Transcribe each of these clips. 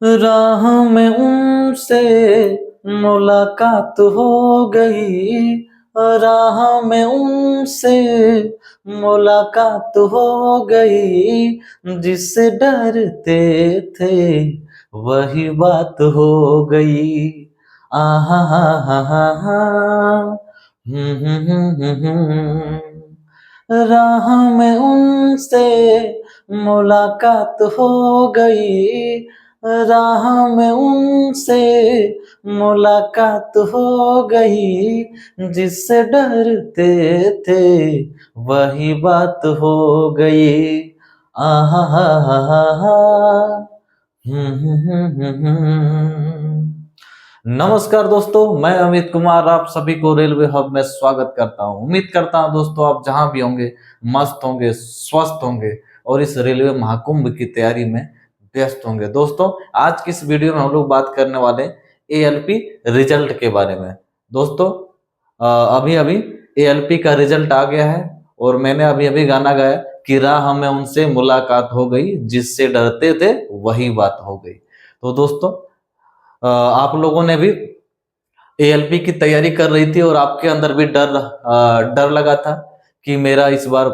राह में उनसे मुलाकात हो गई। राह में उनसे मुलाकात हो गई। जिससे डरते थे वही बात हो गई। आहा हा हा हा हा। राह में उनसे मुलाकात हो गई। राह में उनसे मुलाकात हो गई। जिससे डरते थे वही बात हो गई। आहा हा हा हा हा। नमस्कार दोस्तों, मैं अमित कुमार आप सभी को रेलवे हब में स्वागत करता हूं। उम्मीद करता हूं दोस्तों आप जहां भी होंगे मस्त होंगे, स्वस्थ होंगे और इस रेलवे महाकुंभ की तैयारी में व्यस्त होंगे। दोस्तों आज की इस वीडियो में हम लोग बात करने वाले एएलपी रिजल्ट के बारे में। दोस्तों अभी अभी एएलपी का रिजल्ट आ गया है और मैंने अभी अभी गाना गाया कि राह में उनसे मुलाकात हो गई, जिससे डरते थे वही बात हो गई। तो दोस्तों आप लोगों ने भी एएलपी की तैयारी कर रही थी और आपके अंदर भी डर लगा था कि मेरा इस बार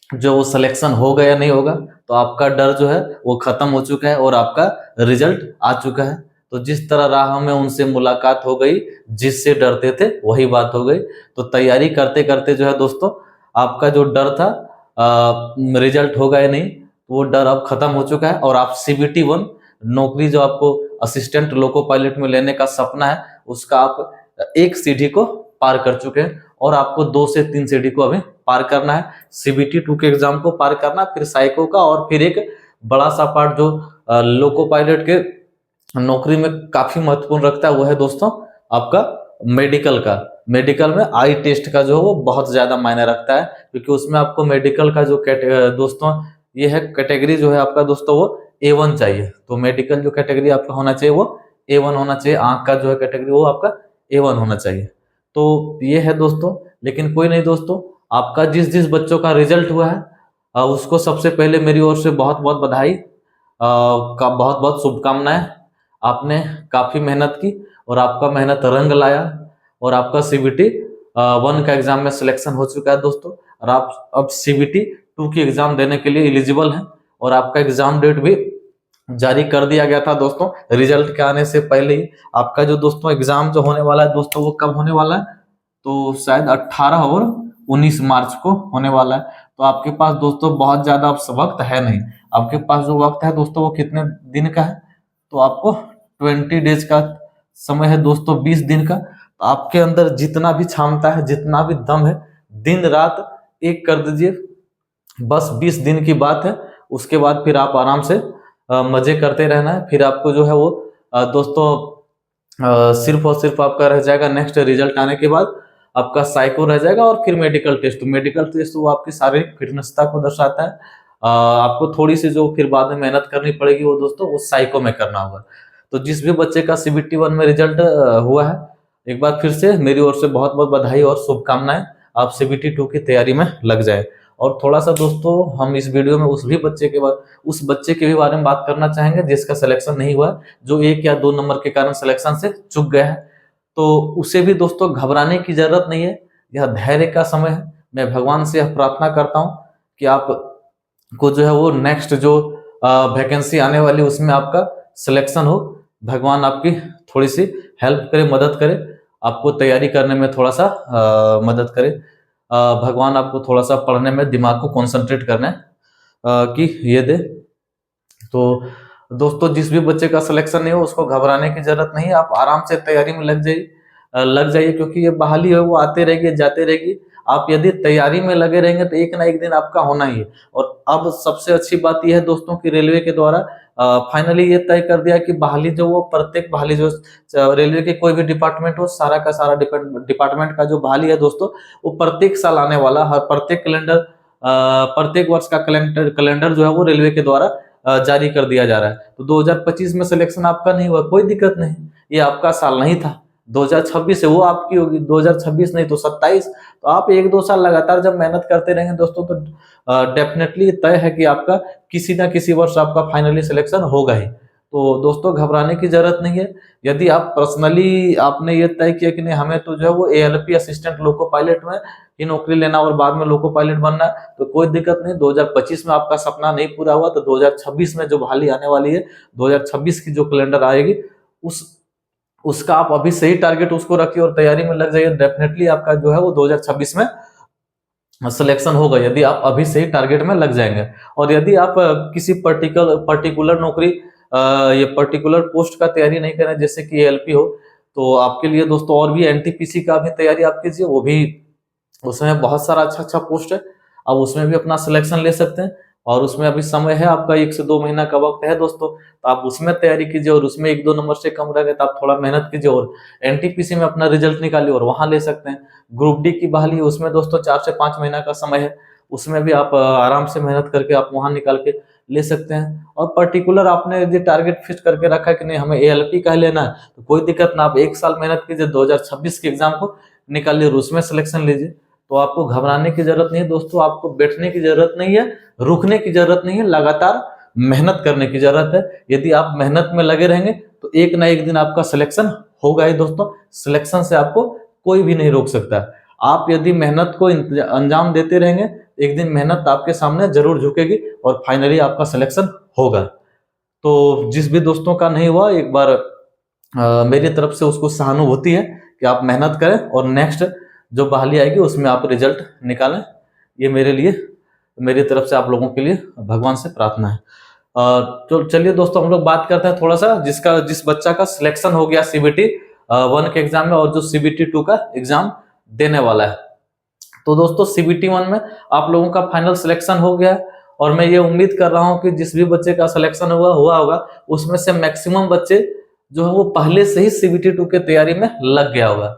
जो सिलेक्शन होगा या नहीं होगा। तो आपका डर जो है वो खत्म हो चुका है और आपका रिजल्ट आ चुका है। तो जिस तरह राह में उनसे मुलाकात हो गई, जिससे डरते थे वही बात हो गई। तो तैयारी करते करते जो है दोस्तों आपका जो डर था रिजल्ट होगा या नहीं, वो डर अब खत्म हो चुका है और आप CBT 1 नौकरी जो आपको असिस्टेंट लोको पायलट में लेने का सपना है, उसका आप एक सीढ़ी को पार कर चुके हैं और आपको 2 से 3 सीढ़ी को अभी पार करना है। CBT 2 के एग्जाम को पार करना, फिर साइको का, और फिर एक बड़ा सा पार्ट जो लोको पायलट के नौकरी में काफी महत्वपूर्ण रखता है, वो है दोस्तों आपका मेडिकल का। मेडिकल में आई टेस्ट का जो है वो बहुत ज्यादा मायने रखता है, क्योंकि उसमें आपको मेडिकल का जो दोस्तों ये है कैटेगरी जो है आपका दोस्तों वो A1 चाहिए। तो मेडिकल जो कैटेगरी आपका होना चाहिए वो A1 होना चाहिए। आंख का जो है कैटेगरी वो आपका A1 होना चाहिए। तो ये है दोस्तों। लेकिन कोई नहीं दोस्तों, आपका जिस जिस बच्चों का रिजल्ट हुआ है उसको सबसे पहले मेरी ओर से बहुत बहुत बधाई, का बहुत बहुत शुभकामनाएं। आपने काफी मेहनत की और आपका मेहनत रंग लाया और आपका CBT 1 का एग्जाम में सिलेक्शन हो चुका है दोस्तों। और आप अब CBT 2 की एग्जाम देने के लिए एलिजिबल हैं और आपका एग्जाम डेट भी जारी कर दिया गया था दोस्तों रिजल्ट के आने से पहले ही। आपका जो दोस्तों एग्जाम जो होने वाला है दोस्तों वो कब होने वाला है, तो शायद 18 और 19 मार्च को होने वाला है। तो आपके पास दोस्तों बहुत ज्यादा अब वक्त है नहीं। आपके पास जो वक्त है दोस्तों वो कितने दिन का है, तो आपको 20 डेज का समय है दोस्तों, 20 दिन का। तो आपके अंदर जितना भी क्षमता है, जितना भी दम है, दिन रात एक कर दीजिए। बस 20 दिन की बात है, उसके बाद फिर आप आराम से मजे करते रहना है। फिर आपको जो है वो दोस्तों सिर्फ और सिर्फ आपका रह जाएगा नेक्स्ट रिजल्ट आने के बाद आपका साइको रह जाएगा और फिर मेडिकल टेस्ट। मेडिकल टेस्ट वो आपकी शारीरिक फिटनेसता को दर्शाता है। आपको थोड़ी सी जो फिर बाद में मेहनत करनी पड़ेगी वो दोस्तों वो साइको में करना होगा। तो जिस भी बच्चे का CBT 1 में रिजल्ट हुआ है, एक बार फिर से मेरी ओर से बहुत बहुत बधाई और शुभकामनाएं। आप CBT 2 की तैयारी में लग जाए। और थोड़ा सा दोस्तों हम इस वीडियो में उस बच्चे के भी बारे में बात करना चाहेंगे जिसका सिलेक्शन नहीं हुआ, जो 1 या 2 नंबर के कारण सिलेक्शन से चूक गया है। तो उसे भी दोस्तों घबराने की जरूरत नहीं है, यह धैर्य का समय है। मैं भगवान से यह प्रार्थना करता हूँ कि आप को जो है वो नेक्स्ट जो वैकेंसी आने वाली उसमें आपका सिलेक्शन हो। भगवान आपकी थोड़ी सी हेल्प करे, मदद करे, आपको तैयारी करने में थोड़ा सा मदद करे। भगवान आपको थोड़ा सा पढ़ने में दिमाग को कंसंट्रेट करने की ये दे। तो दोस्तों जिस भी बच्चे का सिलेक्शन नहीं हो उसको घबराने की जरूरत नहीं है, आप आराम से तैयारी में लग जाइए, क्योंकि ये बहाली है वो आते रहेगी जाते रहेगी। आप यदि तैयारी में लगे रहेंगे तो एक ना एक दिन आपका होना ही है। और अब सबसे अच्छी बात यह है दोस्तों कि रेलवे के द्वारा फाइनली ये तय कर दिया कि बहाली जो वो प्रत्येक बहाली जो रेलवे के कोई भी डिपार्टमेंट हो, सारा का सारा डिपार्टमेंट का जो बहाली है दोस्तों वो प्रत्येक साल आने वाला हर प्रत्येक वर्ष का कैलेंडर जो है वो रेलवे के द्वारा जारी कर दिया जा रहा है। तो 2025 में सिलेक्शन आपका नहीं हुआ, कोई दिक्कत नहीं, ये आपका साल नहीं था। 2026 है वो आपकी होगी, 2026 नहीं तो 27। तो आप 1-2 साल लगातार जब मेहनत करते रहेंगे दोस्तों तो डेफिनेटली तय है कि आपका किसी ना किसी वर्ष आपका फाइनली सिलेक्शन होगा ही। तो दोस्तों घबराने की जरूरत नहीं है। यदि आप पर्सनली आपने ये तय किया कि नहीं हमें तो जो है वो एएलपी असिस्टेंट लोको पायलट में ही नौकरी लेना और बाद में लोको पायलट बनना है, तो कोई दिक्कत नहीं। 2025 में आपका सपना नहीं पूरा हुआ तो 2026 में जो बहाली आने वाली है, 2026 की जो कैलेंडर आएगी उस उसका आप अभी सही टारगेट उसको रखिए और तैयारी में लग जाइए। डेफिनेटली आपका जो है वो 2026 में सिलेक्शन होगा यदि आप अभी से ही टारगेट में लग जाएंगे। और यदि आप किसी पर्टिकुलर नौकरी ये पर्टिकुलर पोस्ट का तैयारी नहीं करें जैसे कि एएलपी हो, तो आपके लिए दोस्तों और भी एनटीपीसी का भी तैयारी आप कीजिए। वो भी उसमें बहुत सारा अच्छा अच्छा पोस्ट है, आप उसमें भी अपना सिलेक्शन ले सकते हैं। और उसमें अभी समय है आपका 1 से 2 महीना का वक्त है दोस्तों, तो आप उसमें तैयारी कीजिए। और उसमें 1-2 नंबर से कम रह गए तो आप थोड़ा मेहनत कीजिए और एनटीपीसी में अपना रिजल्ट निकालिए और वहां ले सकते हैं। ग्रुप डी की बहाली है, उसमें दोस्तों 4 से 5 महीना का समय है, उसमें भी आप आराम से मेहनत करके आप वहां निकाल के ले सकते हैं। और पर्टिकुलर आपने यदि टारगेट फिक्स करके रखा है कि नहीं हमें एएलपी का लेना है, तो कोई दिक्कत ना, आप 1 साल मेहनत कीजिए, 2026 के एग्जाम को निकालिए और उसमें सिलेक्शन लीजिए। तो आपको घबराने की जरूरत नहीं है दोस्तों, आपको बैठने की जरूरत नहीं है, रुकने की जरूरत नहीं है, लगातार मेहनत करने की जरूरत है। यदि आप मेहनत में लगे रहेंगे तो एक ना एक दिन आपका सिलेक्शन होगा ही दोस्तों। सिलेक्शन से आपको कोई भी नहीं रोक सकता। आप यदि मेहनत को अंजाम देते रहेंगे, एक दिन मेहनत आपके सामने जरूर झुकेगी और फाइनली आपका सिलेक्शन होगा। तो जिस भी दोस्तों का नहीं हुआ, एक बार मेरी तरफ से उसको सहानुभूति है कि आप मेहनत करें और नेक्स्ट जो बहाली आएगी उसमें आप रिजल्ट निकालें। ये मेरे लिए, मेरी तरफ से आप लोगों के लिए भगवान से प्रार्थना है। तो चलिए दोस्तों हम लोग बात करते हैं थोड़ा सा जिस बच्चा का सिलेक्शन हो गया सीबीटी 1 के एग्जाम में और जो सीबीटी 2 का एग्जाम देने वाला है। तो दोस्तों सीबीटी 1 में आप लोगों का फाइनल सिलेक्शन हो गया है और मैं ये उम्मीद कर रहा हूं कि जिस भी बच्चे का सिलेक्शन हुआ होगा उसमें से मैक्सिमम बच्चे जो है वो पहले से ही सीबीटी 2 के तैयारी में लग गया होगा।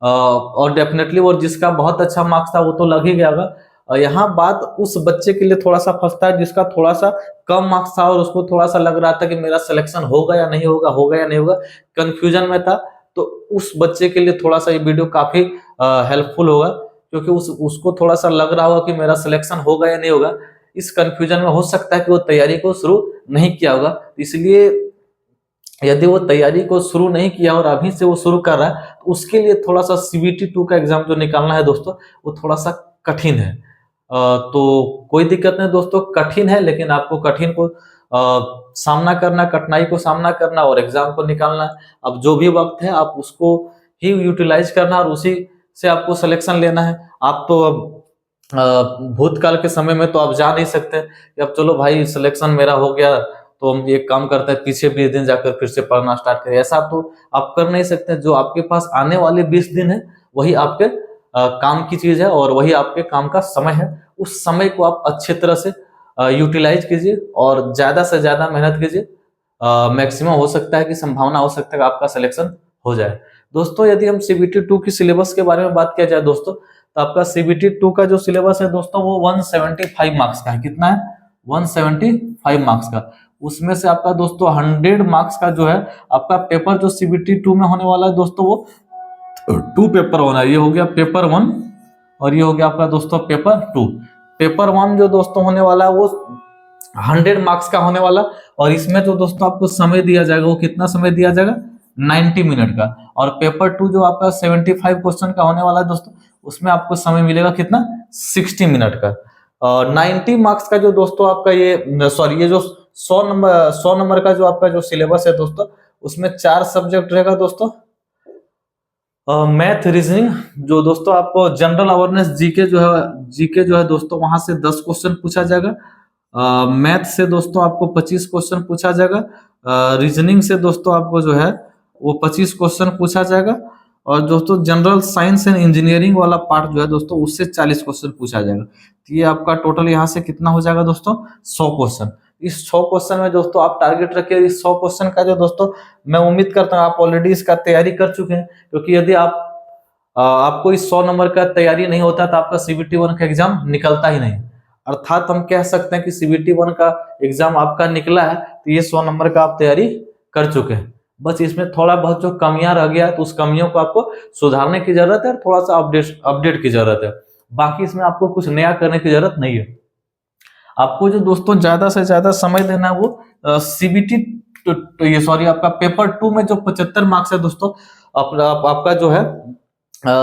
और डेफिनेटली वो जिसका बहुत अच्छा मार्क्स था वो तो लग ही गया होगा। यहाँ बात उस बच्चे के लिए थोड़ा सा फंसता है जिसका थोड़ा सा कम मार्क्स था और उसको थोड़ा सा लग रहा था कि मेरा सिलेक्शन होगा या नहीं होगा, होगा या नहीं होगा, कंफ्यूजन में था। तो उस बच्चे के लिए थोड़ा सा ये वीडियो काफी हेल्पफुल होगा, क्योंकि उसको थोड़ा सा लग रहा होगा कि मेरा सिलेक्शन होगा या नहीं होगा। इस कंफ्यूजन में हो सकता है कि वो तैयारी को शुरू नहीं किया होगा। इसलिए यदि वो तैयारी को शुरू नहीं किया और अभी से वो शुरू कर रहा है तो उसके लिए थोड़ा सा सीबीटी 2 का एग्जाम जो निकालना है दोस्तों वो थोड़ा सा कठिन है। तो कोई दिक्कत नहीं दोस्तों, कठिन है लेकिन आपको कठिन को सामना करना, कठिनाई को सामना करना और एग्जाम को निकालना। अब जो भी वक्त है आप उसको ही यूटिलाइज करना और उसी से आपको सिलेक्शन लेना है। आप तो अब भूतकाल के समय में तो आप जा नहीं सकते कि अब चलो भाई सिलेक्शन मेरा हो गया तो हम एक काम करते हैं पीछे 20 दिन जाकर फिर से पढ़ना स्टार्ट करें, ऐसा तो आप कर नहीं सकते। जो आपके पास आने वाले 20 दिन है वही आपके काम की चीज है और वही आपके काम का समय है। उस समय को आप अच्छे तरह से यूटिलाइज कीजिए और ज्यादा से ज्यादा मेहनत कीजिए। मैक्सिमम हो सकता है कि संभावना हो सकता है कि आपका सिलेक्शन हो जाए। दोस्तों यदि हम सीबीटी 2 की सिलेबस के बारे में बात किया जाए दोस्तों, तो आपका सीबीटी 2 का जो सिलेबस है दोस्तों वो 175 मार्क्स का है। कितना है? 175 मार्क्स का। उसमें से आपका दोस्तों 100 मार्क्स का जो है आपका पेपर जो सीबीटी 2 में होने वाला है दोस्तों वो 2 पेपर होना है। ये हो गया पेपर 1 और ये हो गया आपका दोस्तों पेपर 2। पेपर 1 जो दोस्तों होने वाला है वो 100 मार्क्स का होने वाला और इसमें जो दोस्तों आपको समय दिया जाएगा वो कितना समय दिया जाएगा? 90 मिनट का। और पेपर 2 जो आपका 75 क्वेश्चन का होने वाला है दोस्तों उसमें आपको समय मिलेगा कितना? 60 मिनट का। और 90 मार्क्स का जो दोस्तों आपका ये जो 100 नंबर का जो आपका जो सिलेबस है दोस्तों उसमें 4 सब्जेक्ट रहेगा दोस्तों। मैथ, रीजनिंग, जो दोस्तों आपको जनरल अवेयरनेस जीके जो है दोस्तों वहां से 10 क्वेश्चन पूछा जाएगा। मैथ से दोस्तों आपको 25 क्वेश्चन पूछा जाएगा। रीजनिंग से दोस्तों आपको जो है वो 25 क्वेश्चन पूछा जाएगा। और दोस्तों जनरल साइंस एंड इंजीनियरिंग वाला पार्ट जो है दोस्तों उससे 40 क्वेश्चन पूछा जाएगा। तो ये आपका टोटल यहाँ से कितना हो जाएगा दोस्तों? 100 क्वेश्चन। इस 100 क्वेश्चन में दोस्तों आप टारगेट रखिए। इस 100 क्वेश्चन का जो दोस्तों मैं उम्मीद करता हूँ आप ऑलरेडी इसका तैयारी कर चुके हैं, क्योंकि यदि आपको इस 100 नंबर का तैयारी नहीं होता तो आपका सीबीटी 1 का एग्जाम निकलता ही नहीं। अर्थात हम कह सकते हैं कि सीबीटी 1 का एग्जाम आपका निकला है तो ये 100 नंबर का आप तैयारी कर चुके हैं। बस इसमें थोड़ा बहुत जो कमियां रह गया तो उस कमियों को आपको सुधारने की जरूरत है और थोड़ा सा अपडेट की जरूरत है। बाकी इसमें आपको कुछ नया करने की जरूरत नहीं है। आपको जो दोस्तों ज्यादा से ज्यादा समय देना है वो सीबीटी ये सॉरी आपका पेपर 2 में जो 75 मार्क्स है दोस्तों, आपका जो है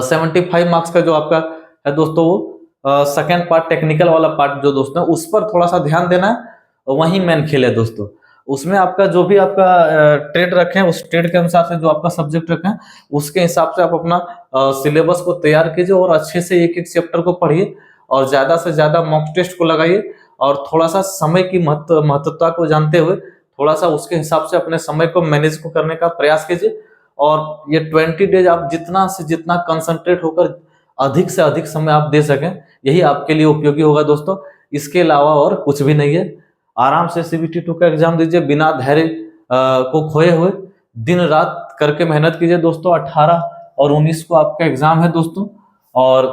75 मार्क्स का जो आपका है दोस्तों, वो सेकेंड पार्ट टेक्निकल वाला पार्ट जो दोस्तों उस पर थोड़ा सा ध्यान देना है। वही मेन खेल है दोस्तों। उसमें आपका जो भी आपका ट्रेड रखें, उस ट्रेड के अनुसार से जो आपका सब्जेक्ट रखें उसके हिसाब से आप अपना सिलेबस को तैयार कीजिए और अच्छे से एक एक चैप्टर को पढ़िए और ज्यादा से ज्यादा मॉक टेस्ट को लगाइए और थोड़ा सा समय की महत्वता को जानते हुए थोड़ा सा उसके हिसाब से अपने समय को मैनेज को करने का प्रयास कीजिए। और ये 20 डेज आप जितना से जितना कंसंट्रेट होकर अधिक से अधिक समय आप दे सकें, यही आपके लिए उपयोगी होगा दोस्तों। इसके अलावा और कुछ भी नहीं है। आराम से CBT 2 का एग्जाम दीजिए बिना धैर्य को खोए हुए, दिन रात करके मेहनत कीजिए दोस्तों। 18 और 19 को आपका एग्जाम है दोस्तों और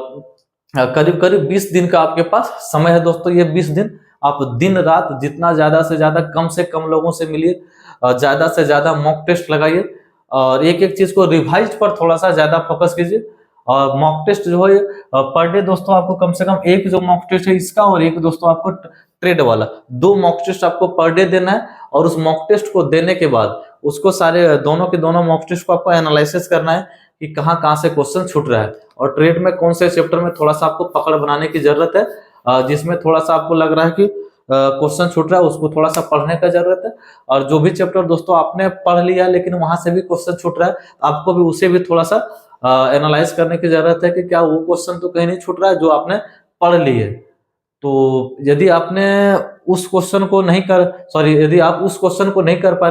करीब करीब 20 दिन का आपके पास समय है दोस्तों। ये 20 दिन आप दिन रात जितना ज्यादा से ज्यादा कम से कम लोगों से मिलिए, ज्यादा से ज्यादा मॉक टेस्ट लगाइए और एक एक चीज को रिवाइज पर थोड़ा सा ज्यादा फोकस कीजिए। और मॉक टेस्ट जो है पर डे दोस्तों आपको कम से कम एक जो मॉक टेस्ट है इसका और एक दोस्तों आपको ट्रेड वाला, 2 मॉक टेस्ट आपको पर डे देना है। और उस मॉक टेस्ट को देने के बाद उसको सारे दोनों के दोनों मॉक टेस्ट को आपको एनालिसिस करना है कि कहाँ कहाँ से क्वेश्चन छूट रहा है और ट्रेड में कौन से चैप्टर में थोड़ा सा आपको पकड़ बनाने की जरूरत है, जिसमें थोड़ा सा आपको लग रहा है कि क्वेश्चन छूट रहा है उसको थोड़ा सा पढ़ने का जरूरत है। और जो भी चैप्टर दोस्तों आपने पढ़ लिया लेकिन वहां से भी क्वेश्चन छूट रहा है, आपको भी उसे भी थोड़ा सा एनालाइज करने की जरूरत है कि क्या वो क्वेश्चन तो कहीं नहीं छूट रहा है जो आपने पढ़ लिए। तो यदि आपने उस क्वेश्चन को नहीं यदि आप उस क्वेश्चन को नहीं कर पा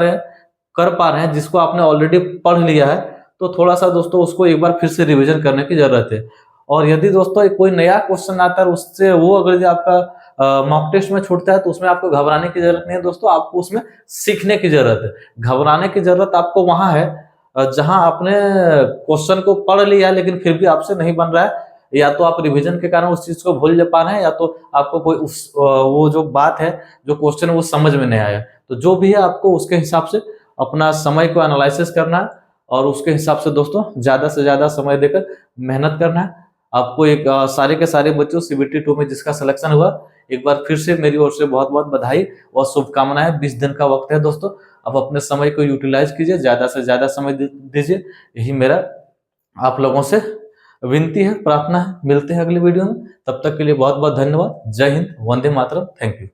रहे हैं जिसको आपने ऑलरेडी पढ़ लिया है, तो थोड़ा सा दोस्तों उसको एक बार फिर से रिवीजन करने की जरूरत है। और यदि दोस्तों कोई नया क्वेश्चन आता है उससे वो अगर आपका मॉक टेस्ट में छूटता है तो उसमें आपको घबराने की जरूरत नहीं है दोस्तों, आपको उसमें सीखने की जरूरत है। घबराने की जरूरत आपको वहां है जहां आपने क्वेश्चन को पढ़ लिया लेकिन फिर भी आपसे नहीं बन रहा है, या तो आप रिवीजन के कारण उस चीज को भूल पा रहे हैं या तो आपको कोई वो जो बात है जो क्वेश्चन है वो समझ में नहीं आया। तो जो भी है आपको उसके हिसाब से अपना समय को एनालिसिस करना है और उसके हिसाब से दोस्तों ज्यादा से ज्यादा समय देकर मेहनत करना है। आपको एक सारे के सारे बच्चों CBT 2 में जिसका सिलेक्शन हुआ, एक बार फिर से मेरी ओर से बहुत बहुत बधाई और शुभकामनाएं। 20 दिन का वक्त है दोस्तों, आप अपने समय को यूटिलाइज कीजिए, ज्यादा से ज्यादा समय दीजिए, यही मेरा आप लोगों से विनती है, प्रार्थना है। मिलते हैं अगली वीडियो में, तब तक के लिए बहुत बहुत धन्यवाद। जय हिंद, वंदे मातरम, थैंक यू।